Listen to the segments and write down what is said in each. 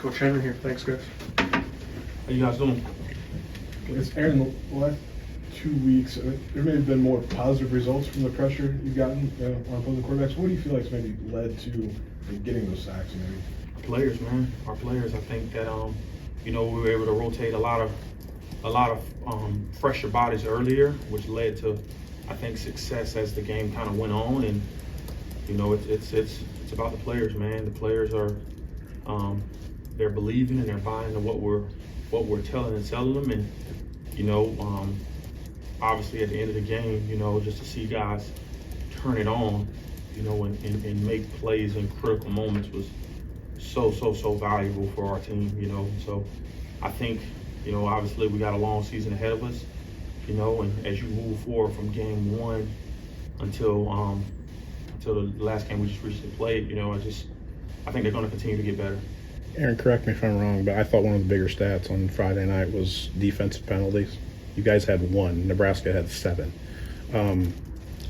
Coach Henry here. Thanks, guys. How you guys doing? It's Aaron, the last 2 weeks, there may have been more positive results from the pressure you've gotten on opposing quarterbacks. What do you feel like maybe led to getting those sacks? Maybe Players, man. Our players. I think that we were able to rotate a lot of fresher bodies earlier, which led to, I think, success as the game kind of went on. And it's about the players, man. The players are they're believing and they're buying into what we're telling and selling them. And obviously at the end of the game, just to see guys turn it on, and make plays in critical moments was so valuable for our team, So I think, obviously we got a long season ahead of us, and as you move forward from game one until the last game we just recently played, I think they're going to continue to get better. Aaron, correct me if I'm wrong, but I thought one of the bigger stats on Friday night was defensive penalties. You guys had 1. Nebraska had 7.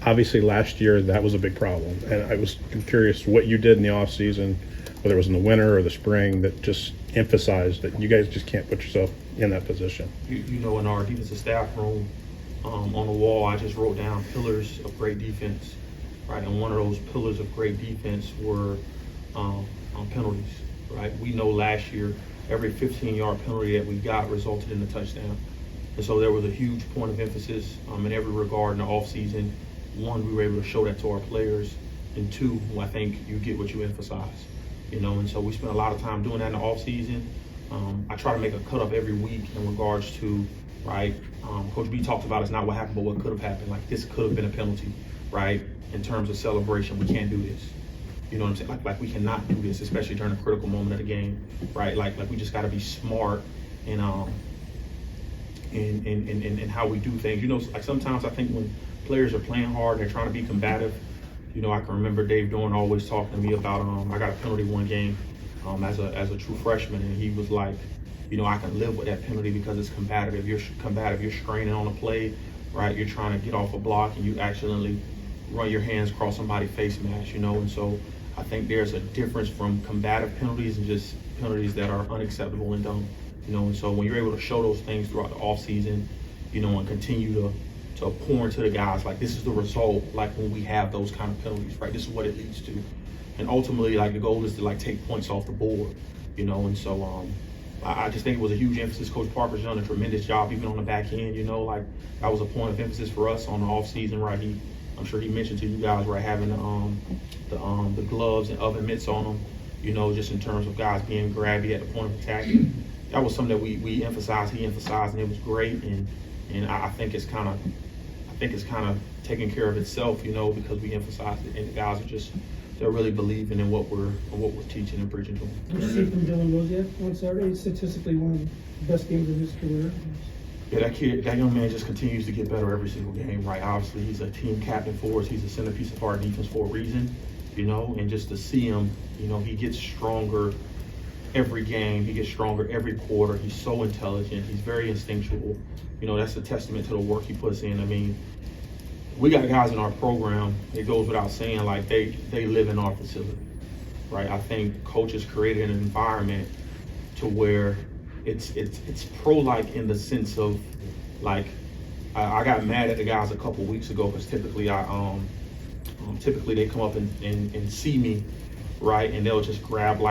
Obviously, last year that was a big problem, and I was curious what you did in the offseason, whether it was in the winter or the spring, that just emphasized that you guys just can't put yourself in that position. In our defensive staff room, on the wall, I just wrote down pillars of great defense, right? And one of those pillars of great defense were penalties. Right, we know last year every 15-yard penalty that we got resulted in a touchdown, and so there was a huge point of emphasis in every regard in the offseason. 1, we were able to show that to our players, and 2, I think you get what you emphasize, and so we spent a lot of time doing that in the offseason. I try to make a cut up every week in regards to, right, Coach B talked about it's not what happened but what could have happened. Like, this could have been a penalty, right? In terms of celebration, we can't do this. You know what I'm saying? Like we cannot do this, especially during a critical moment of the game, right? Like we just got to be smart in how we do things. Like sometimes I think when players are playing hard, they're trying to be combative. I can remember Dave Dorn always talking to me about I got a penalty one game as a true freshman, and he was like, I can live with that penalty because it's combative. You're combative. You're straining on a play, right? You're trying to get off a block, and you accidentally run your hands across somebody's face mask, and so I think there's a difference from combative penalties and just penalties that are unacceptable and dumb, and so when you're able to show those things throughout the offseason, and continue to pour into the guys, like, this is the result, like, when we have those kind of penalties, right? This is what it leads to. And ultimately, like, the goal is to, like, take points off the board, and so I just think it was a huge emphasis. Coach Parker's done a tremendous job even on the back end, like, that was a point of emphasis for us on the offseason, right? I'm sure he mentioned to you guys, right, having the gloves and oven mitts on them, just in terms of guys being grabby at the point of attack. That was something that we emphasized, he emphasized, and it was great. And I think it's kind of taking care of itself, because we emphasized it, and the guys they're really believing in what we're teaching and preaching to them. What did you see from Dylan Rosiak on Saturday? Statistically, one of the best games of his career. Yeah, that young man just continues to get better every single game, right? Obviously, he's a team captain for us. He's a centerpiece of our defense for a reason, and just to see him, he gets stronger every game. He gets stronger every quarter. He's so intelligent. He's very instinctual. That's a testament to the work he puts in. I mean, we got guys in our program, it goes without saying, like, they live in our facility, right? I think coaches created an environment to where it's pro-like in the sense of, like, I got mad at the guys a couple weeks ago because typically typically they come up and see me, right, and they'll just grab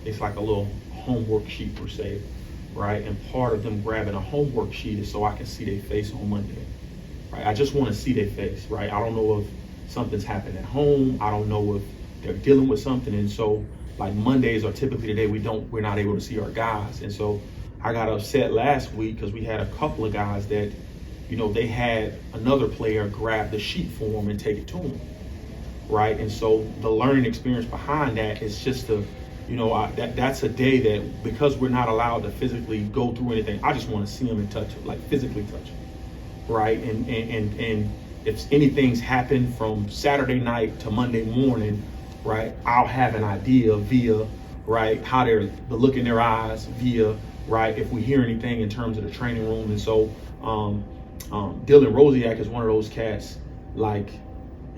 it's like a little homework sheet per se, right? And part of them grabbing a homework sheet is so I can see their face on Monday, right? I just want to see their face, right? I don't know if something's happened at home. I don't know if they're dealing with something, and so, like, Mondays are typically the day we're not able to see our guys. And so I got upset last week because we had a couple of guys that, they had another player grab the sheet for them and take it to them, right? And so the learning experience behind that is just that's a day that, because we're not allowed to physically go through anything, I just want to see them and touch them, like physically touch them, right? And if anything's happened from Saturday night to Monday morning, right, I'll have an idea via, right, how the look in their eyes, via, right, if we hear anything in terms of the training room. And so Dylan Rosiak is one of those cats, like,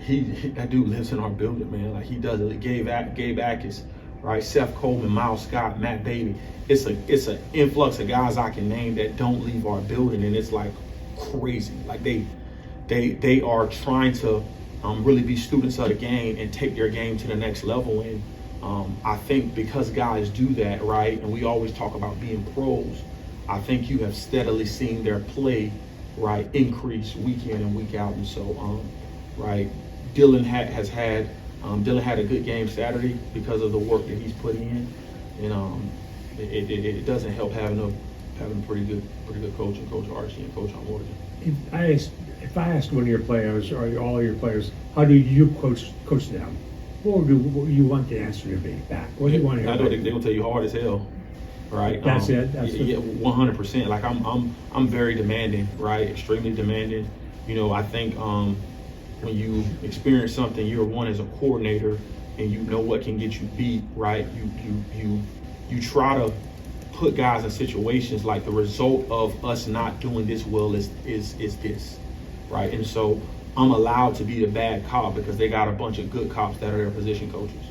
that dude lives in our building, man. Like, he does it. Gabe Ackes, right? Seth Coleman, Miles Scott, Matt Bailey. It's an influx of guys I can name that don't leave our building, and it's like crazy. Like they are trying to really be students of the game and take their game to the next level. And I think because guys do that, right, and we always talk about being pros, I think you have steadily seen their play, right, increase week in and week out. And so, right, Dylan had a good game Saturday because of the work that he's put in, and it doesn't help having a pretty good coach and Coach Archie and Coach Morgan. If I asked one of your players or all of your players, how do you coach them? What would you want the answer to be back? What do you want to hear? I know they're gonna tell you hard as hell, right? That's it. That's yeah, 100%. Like I'm very demanding, right? Extremely demanding. You know, I think when you experience something year one as a coordinator and you know what can get you beat, right? You try to put guys in situations like the result of us not doing this well is this, right? And so I'm allowed to be the bad cop because they got a bunch of good cops that are their position coaches,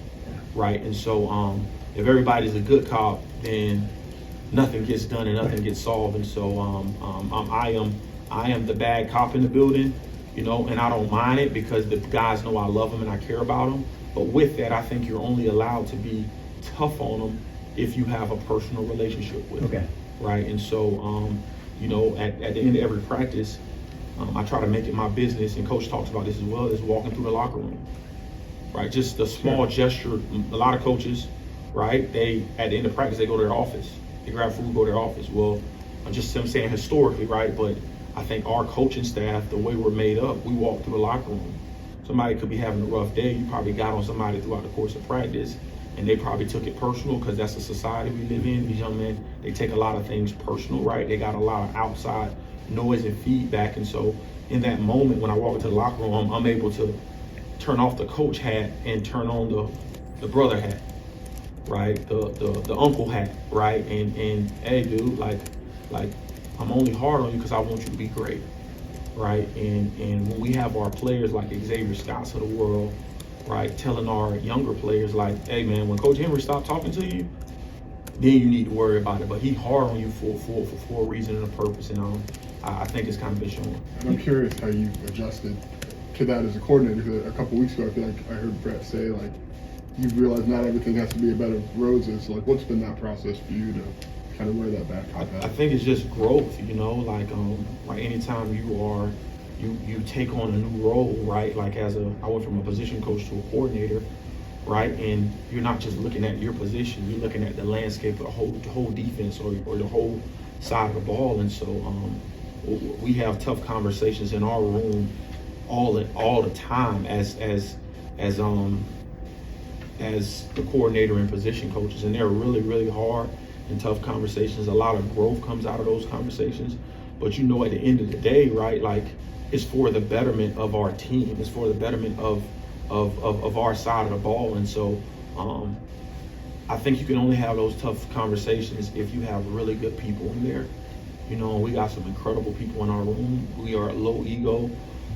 right? And so if everybody's a good cop, then nothing gets done and nothing gets solved. And so I am the bad cop in the building, you know, and I don't mind it because the guys know I love them and I care about them. But with that, I think you're only allowed to be tough on them if you have a personal relationship with them, right? And so, you know, at the end of every practice, I try to make it my business, and Coach talks about this as well, is walking through the locker room, right? Just a small gesture. A lot of coaches, right, they, at the end of practice, they go to their office. They grab food, go to their office. Well, I'm saying historically, right, but I think our coaching staff, the way we're made up, we walk through the locker room. Somebody could be having a rough day. You probably got on somebody throughout the course of practice, and they probably took it personal because that's the society we live in. These young men, they take a lot of things personal, right? They got a lot of outside noise and feedback. And so in that moment, when I walk into the locker room, I'm able to turn off the coach hat and turn on the brother hat, right? The uncle hat, right? And hey, dude, like I'm only hard on you because I want you to be great, right? And when we have our players like Xavier Scotts of the world, right, telling our younger players like, hey man, when Coach Henry stopped talking to you, then you need to worry about it. But he hard on you for a reason and a purpose, and I think it's kind of been shown. And I'm curious how you adjusted to that as a coordinator. Because a couple weeks ago, I feel like I heard Brett say like you realize not everything has to be a bed of roses. So, like, what's been that process for you to kind of wear that back? I think it's just growth, you know, like anytime you take on a new role, right? Like I went from a position coach to a coordinator, right? And you're not just looking at your position, you're looking at the landscape of the whole defense or the whole side of the ball. And so we have tough conversations in our room all the time as the coordinator and position coaches, and they're really, really hard and tough conversations. A lot of growth comes out of those conversations, but you know, at the end of the day, right, like it's for the betterment of our team, it's for the betterment of our side of the ball. And so I think you can only have those tough conversations if you have really good people in there. You know, we got some incredible people in our room. We are a low ego,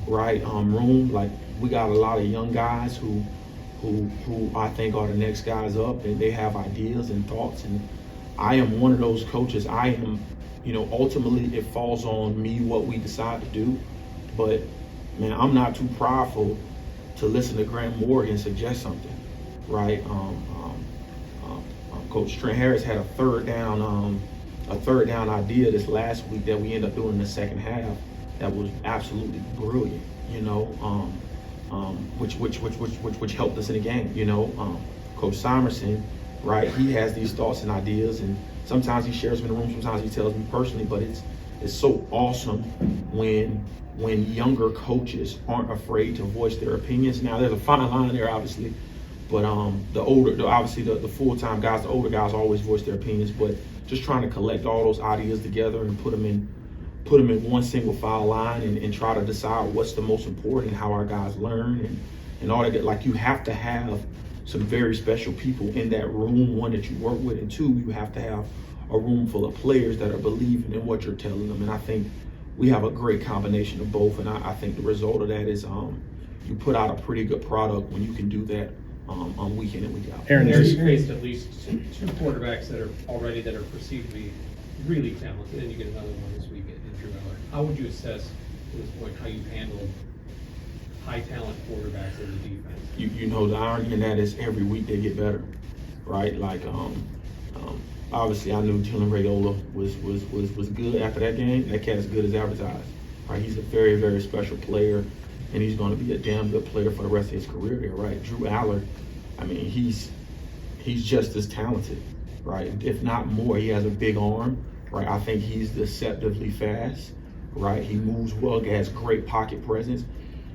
right, room. Like, we got a lot of young guys who I think are the next guys up, and they have ideas and thoughts. And I am one of those coaches. I am, you know, ultimately it falls on me what we decide to do. But man, I'm not too prideful to listen to Grant Morgan suggest something, right? Coach Trent Harris had a third down idea this last week that we ended up doing in the second half that was absolutely brilliant, you know, which helped us in the game, you know. Coach Simerson, right, he has these thoughts and ideas, and sometimes he shares them in the room, sometimes he tells me personally, but it's so awesome when younger coaches aren't afraid to voice their opinions. Now, there's a fine line there, obviously, but the full-time guys, the older guys always voice their opinions, but just trying to collect all those ideas together and put them in one single file line and try to decide what's the most important and how our guys learn and all that. Like, you have to have some very special people in that room, one that you work with, and two, you have to have a room full of players that are believing in what you're telling them. And I think we have a great combination of both, and I think the result of that is you put out a pretty good product when you can do that week in and week out. Aaron, There's just- faced at least two quarterbacks that are perceived to be really talented, and you get another one this week in Drew Eller. How would you assess to this point how you've handled high talent quarterbacks in the defense? You know, the irony in that is every week they get better, right? Like, obviously I knew Jalen Raiola was good after that game. That cat is good as advertised, right? He's a very, very special player, and he's going to be a damn good player for the rest of his career there, right? Drew Aller, I mean, he's just as talented, right? If not more. He has a big arm, right? I think he's deceptively fast, right? He moves well, has great pocket presence.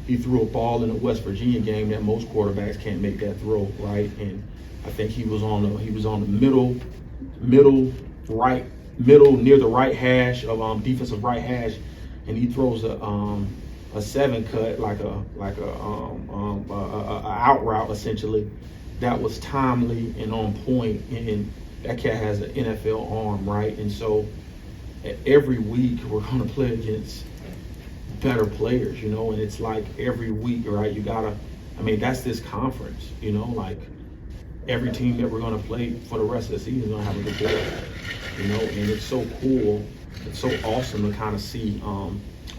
He threw a ball in a West Virginia game that most quarterbacks can't make that throw, right? And I think he was on the middle near the right hash of defensive right hash, and he throws a seven cut like a out route essentially that was timely and on point, and that cat has an NFL arm, right? And so every week we're going to play against better players, you know, and it's like every week, right? That's this conference, you know, like every team that we're going to play for the rest of the season is going to have a good player, you know, and it's so cool. It's so awesome to kind of see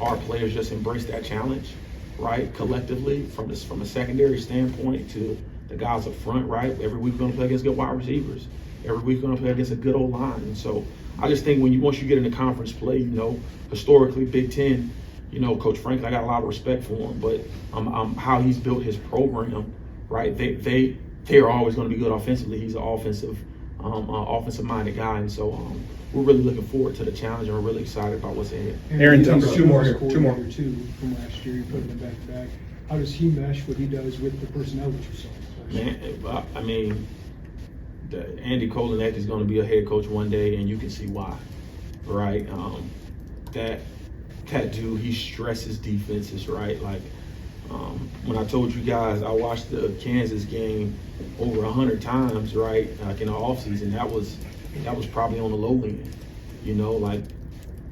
our players just embrace that challenge, right? Collectively, from a secondary standpoint to the guys up front, right? Every week we're going to play against good wide receivers. Every week we're going to play against a good old line. And so I just think once you get into conference play, you know, historically Big Ten, you know, Coach Franklin, I got a lot of respect for him, but how he's built his program, right? They are always going to be good offensively. He's an offensive-minded guy, and so we're really looking forward to the challenge, and we're really excited about what's ahead. Aaron, two more here. Two from last year. You put them back to back. How does he mesh what he does with the personnel that you saw? Man, I mean, Andy Kolinek is going to be a head coach one day, and you can see why, right? That dude, he stresses defenses, right? Like, when I told you guys I watched the Kansas game over 100 times, right? Like in the offseason, that was probably on the low end. You know, like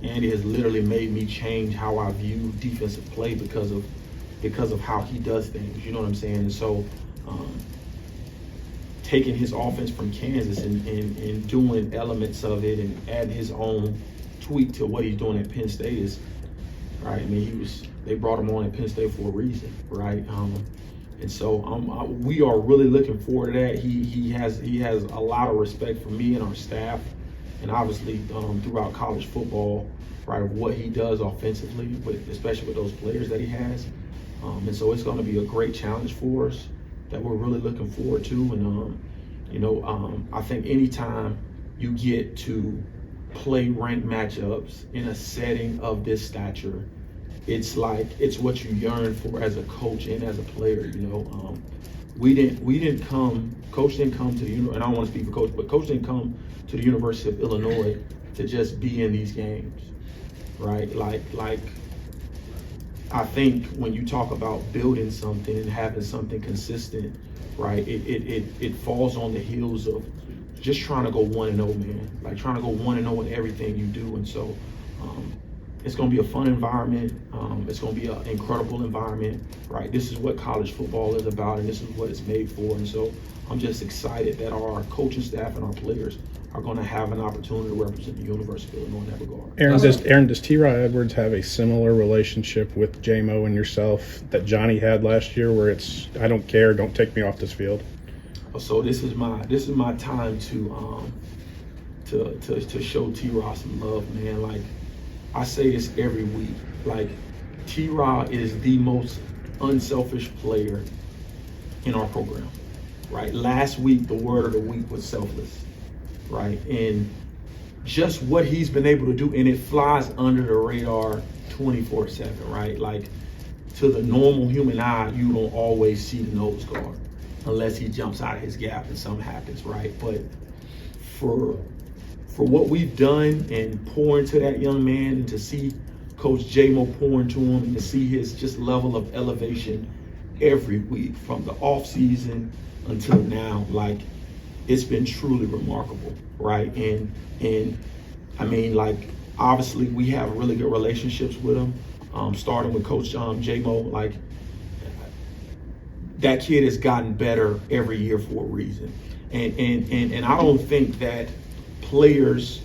Andy has literally made me change how I view defensive play because of how he does things. You know what I'm saying? And so, taking his offense from Kansas and doing elements of it and adding his own tweak to what he's doing at Penn State is, right? I mean, they brought him on at Penn State for a reason, right? And so we are really looking forward to that. He has a lot of respect for me and our staff, and obviously throughout college football, right, of what he does offensively, especially with those players that he has. And so it's going to be a great challenge for us that we're really looking forward to. And I think anytime you get to play ranked matchups in a setting of this stature, it's what you yearn for as a coach and as a player. You know, Coach didn't come to the and I don't want to speak for Coach, but Coach didn't come to the University of Illinois to just be in these games, right? Like I think when you talk about building something and having something consistent, right, it falls on the heels of just trying to go 1-0, man. Like trying to go 1-0 in everything you do. And so it's going to be a fun environment. It's going to be an incredible environment, right? This is what college football is about, and this is what it's made for. And so I'm just excited that our coaching staff and our players are going to have an opportunity to represent the University of Illinois in that regard. Aaron, does T-Rod Edwards have a similar relationship with J-Mo and yourself that Johnny had last year, where it's I don't care, don't take me off this field? So this is my time to show T-Rod some love, man. Like I say this every week. Like T-Rod is the most unselfish player in our program, right? Last week the word of the week was selfless, right? And just what he's been able to do, and it flies under the radar 24/7, right? Like to the normal human eye, you don't always see the nose guard unless he jumps out of his gap and something happens, right? But for what we've done and pour into that young man, and to see Coach J-Mo pour into him, and to see his just level of elevation every week from the off season until now, like it's been truly remarkable, right? And I mean, like obviously we have really good relationships with him, starting with Coach J-Mo. Like that kid has gotten better every year for a reason. And I don't think that players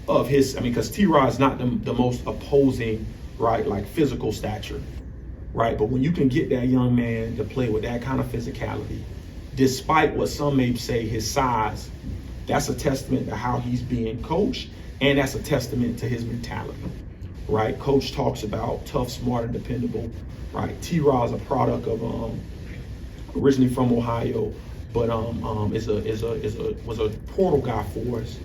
of his, because T-Rod is not the most opposing, right, like physical stature, right? But when you can get that young man to play with that kind of physicality, despite what some may say his size, that's a testament to how he's being coached, and that's a testament to his mentality, right? Coach talks about tough, smart, and dependable, right? T-Rod's a product of originally from Ohio, but was a portal guy for us.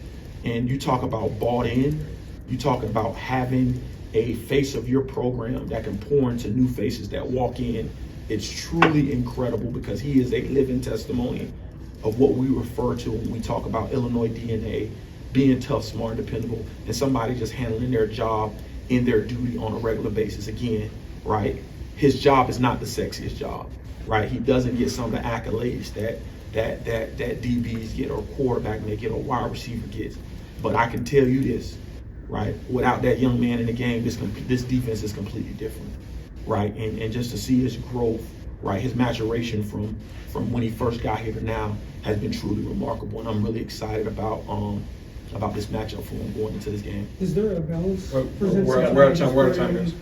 And you talk about bought in, you talk about having a face of your program that can pour into new faces that walk in. It's truly incredible because he is a living testimony of what we refer to when we talk about Illinois DNA, being tough, smart, dependable, and somebody just handling their job in their duty on a regular basis. Again, right? His job is not the sexiest job, right? He doesn't get some of the accolades that DBs get or quarterback may get or wide receiver gets. But I can tell you this, right? Without that young man in the game, this defense is completely different, right? And just to see his growth, right? His maturation from when he first got here to now has been truly remarkable, and I'm really excited about this matchup for him going into this game. Is there a balance? We're out of time, guys.